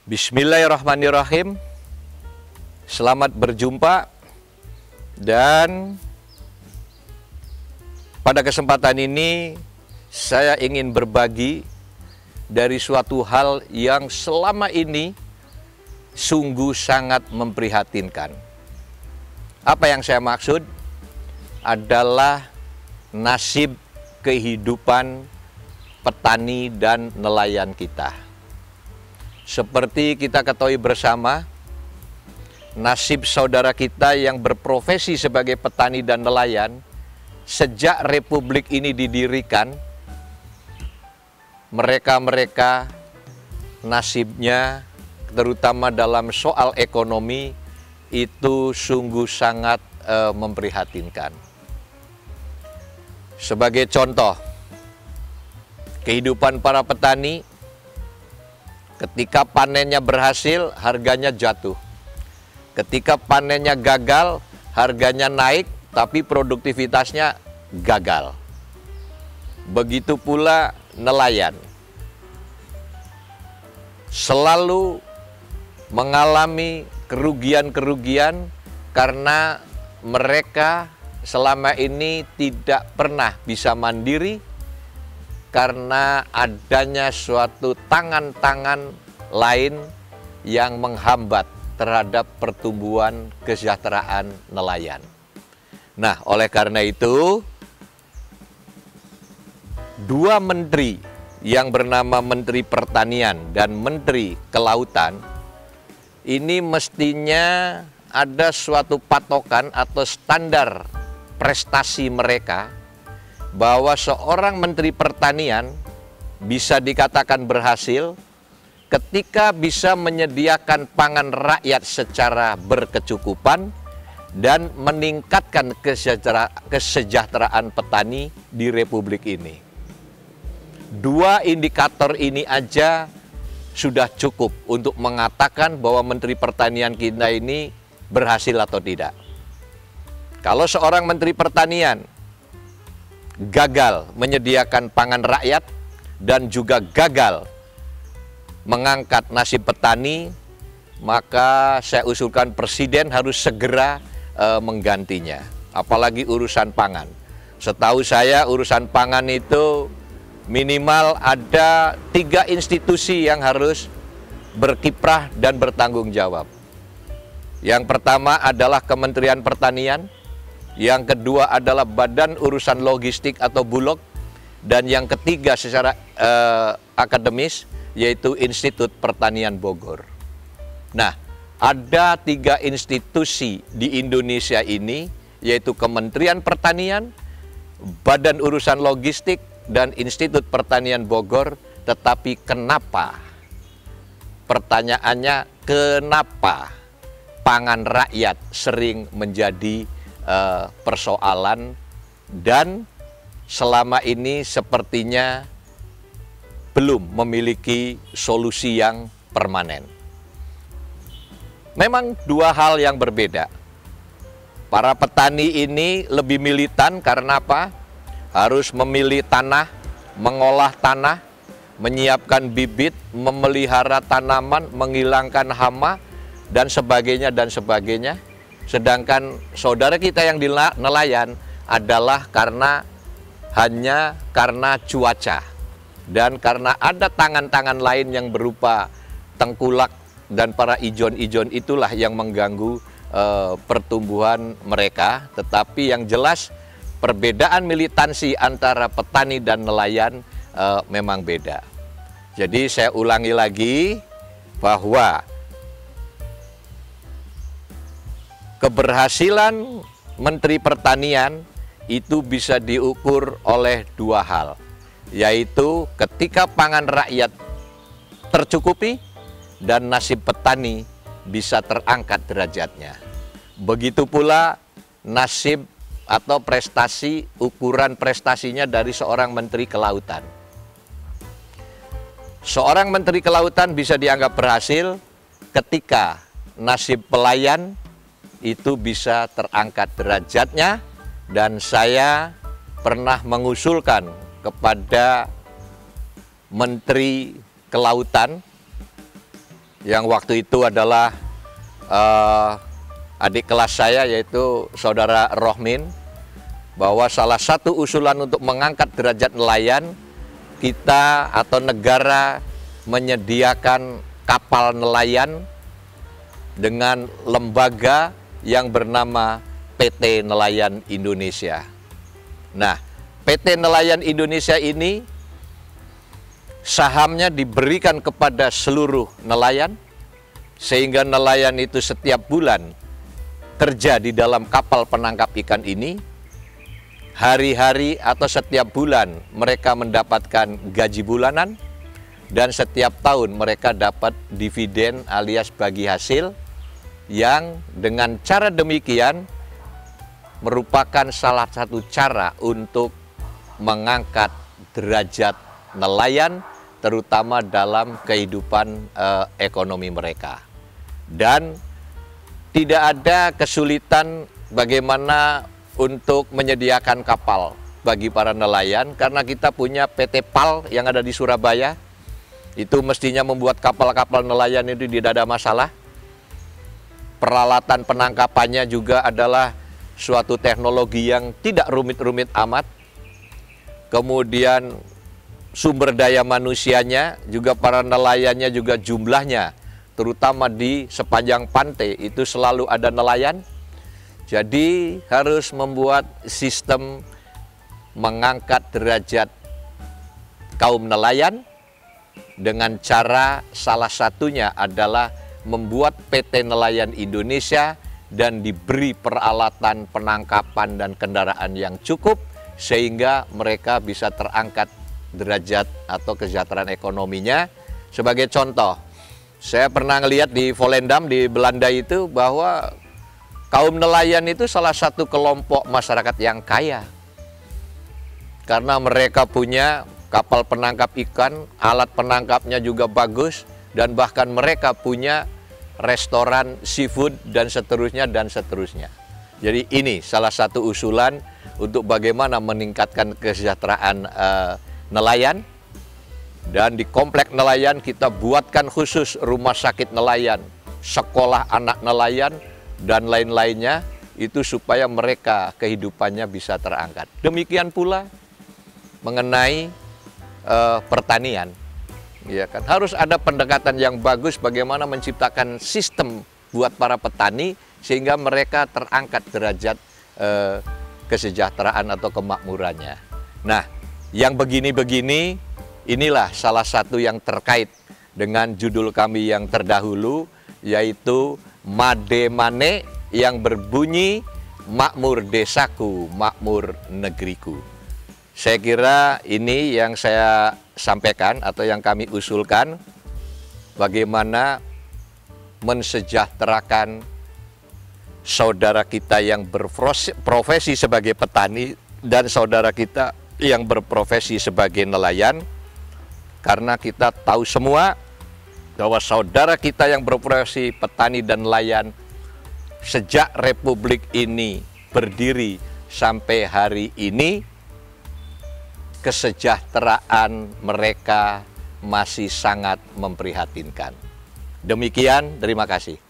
Bismillahirrahmanirrahim. Selamat berjumpa, dan pada kesempatan ini saya ingin berbagi dari suatu hal yang selama ini sungguh sangat memprihatinkan. Apa yang saya maksud adalah nasib kehidupan petani dan nelayan kita. Seperti kita ketahui bersama, nasib saudara kita yang berprofesi sebagai petani dan nelayan, sejak Republik ini didirikan, mereka nasibnya, terutama dalam soal ekonomi, itu sungguh sangat memprihatinkan. Sebagai contoh, kehidupan para petani, ketika panennya berhasil, harganya jatuh. Ketika panennya gagal, harganya naik, tapi produktivitasnya gagal. Begitu pula nelayan. Selalu mengalami kerugian-kerugian karena mereka selama ini tidak pernah bisa mandiri, karena adanya suatu tangan-tangan lain yang menghambat terhadap pertumbuhan kesejahteraan nelayan. Nah, oleh karena itu, dua menteri yang bernama Menteri Pertanian dan Menteri Kelautan ini mestinya ada suatu patokan atau standar prestasi mereka, bahwa seorang Menteri Pertanian bisa dikatakan berhasil ketika bisa menyediakan pangan rakyat secara berkecukupan dan meningkatkan kesejahteraan petani di Republik ini. Dua indikator ini aja sudah cukup untuk mengatakan bahwa Menteri Pertanian kita ini berhasil atau tidak. Kalau seorang Menteri Pertanian gagal menyediakan pangan rakyat dan juga gagal mengangkat nasib petani, maka saya usulkan Presiden harus segera menggantinya. Apalagi urusan pangan. Setahu saya urusan pangan itu minimal ada 3 institusi yang harus berkiprah dan bertanggung jawab. Yang pertama adalah Kementerian Pertanian, yang kedua adalah Badan Urusan Logistik atau Bulog, dan yang ketiga secara akademis yaitu Institut Pertanian Bogor. Nah, ada 3 institusi di Indonesia ini, yaitu Kementerian Pertanian, Badan Urusan Logistik, dan Institut Pertanian Bogor. Tetapi kenapa? Pertanyaannya, kenapa pangan rakyat sering menjadi persoalan dan selama ini sepertinya belum memiliki solusi yang permanen. Memang dua hal yang berbeda. Para petani ini lebih militan karena apa? Harus memilih tanah, mengolah tanah, menyiapkan bibit, memelihara tanaman, menghilangkan hama, dan sebagainya dan sebagainya. Sedangkan saudara kita yang di nelayan adalah hanya karena cuaca dan karena ada tangan-tangan lain yang berupa tengkulak dan para ijon-ijon, itulah yang mengganggu pertumbuhan mereka. Tetapi yang jelas perbedaan militansi antara petani dan nelayan memang beda. Jadi saya ulangi lagi bahwa keberhasilan Menteri Pertanian itu bisa diukur oleh dua hal, yaitu ketika pangan rakyat tercukupi dan nasib petani bisa terangkat derajatnya. Begitu pula nasib atau prestasi, ukuran prestasinya dari seorang Menteri Kelautan. Seorang Menteri Kelautan bisa dianggap berhasil ketika nasib pelayan itu bisa terangkat derajatnya, dan saya pernah mengusulkan kepada Menteri Kelautan yang waktu itu adalah adik kelas saya, yaitu Saudara Rohmin, bahwa salah satu usulan untuk mengangkat derajat nelayan, kita atau negara menyediakan kapal nelayan dengan lembaga yang bernama PT Nelayan Indonesia. Nah, PT Nelayan Indonesia ini sahamnya diberikan kepada seluruh nelayan, sehingga nelayan itu setiap bulan kerja di dalam kapal penangkap ikan ini. Hari-hari atau setiap bulan mereka mendapatkan gaji bulanan, dan setiap tahun mereka dapat dividen alias bagi hasil, yang dengan cara demikian merupakan salah satu cara untuk mengangkat derajat nelayan, terutama dalam kehidupan ekonomi mereka. Dan tidak ada kesulitan bagaimana untuk menyediakan kapal bagi para nelayan, karena kita punya PT PAL yang ada di Surabaya. Itu mestinya membuat kapal-kapal nelayan itu tidak ada masalah. Peralatan penangkapannya juga adalah suatu teknologi yang tidak rumit-rumit amat. Kemudian sumber daya manusianya, juga para nelayannya juga jumlahnya, terutama di sepanjang pantai itu selalu ada nelayan. Jadi harus membuat sistem mengangkat derajat kaum nelayan dengan cara salah satunya adalah membuat PT Nelayan Indonesia dan diberi peralatan penangkapan dan kendaraan yang cukup, sehingga mereka bisa terangkat derajat atau kesejahteraan ekonominya. Sebagai contoh, saya pernah ngelihat di Volendam di Belanda itu bahwa kaum nelayan itu salah satu kelompok masyarakat yang kaya, karena mereka punya kapal penangkap ikan, alat penangkapnya juga bagus, dan bahkan mereka punya restoran seafood dan seterusnya dan seterusnya. Jadi ini salah satu usulan untuk bagaimana meningkatkan kesejahteraan nelayan. Dan di komplek nelayan kita buatkan khusus rumah sakit nelayan, sekolah anak nelayan, dan lain-lainnya, itu supaya mereka kehidupannya bisa terangkat. Demikian pula mengenai pertanian, ya kan, harus ada pendekatan yang bagus bagaimana menciptakan sistem buat para petani sehingga mereka terangkat derajat kesejahteraan atau kemakmurannya. Nah, yang begini-begini inilah salah satu yang terkait dengan judul kami yang terdahulu, yaitu Mademane, yang berbunyi makmur desaku, makmur negeriku. Saya kira ini yang saya sampaikan atau yang kami usulkan, bagaimana mensejahterakan saudara kita yang berprofesi sebagai petani dan saudara kita yang berprofesi sebagai nelayan. Karena kita tahu semua bahwa saudara kita yang berprofesi petani dan nelayan, sejak Republik ini berdiri sampai hari ini, kesejahteraan mereka masih sangat memprihatinkan. Demikian, terima kasih.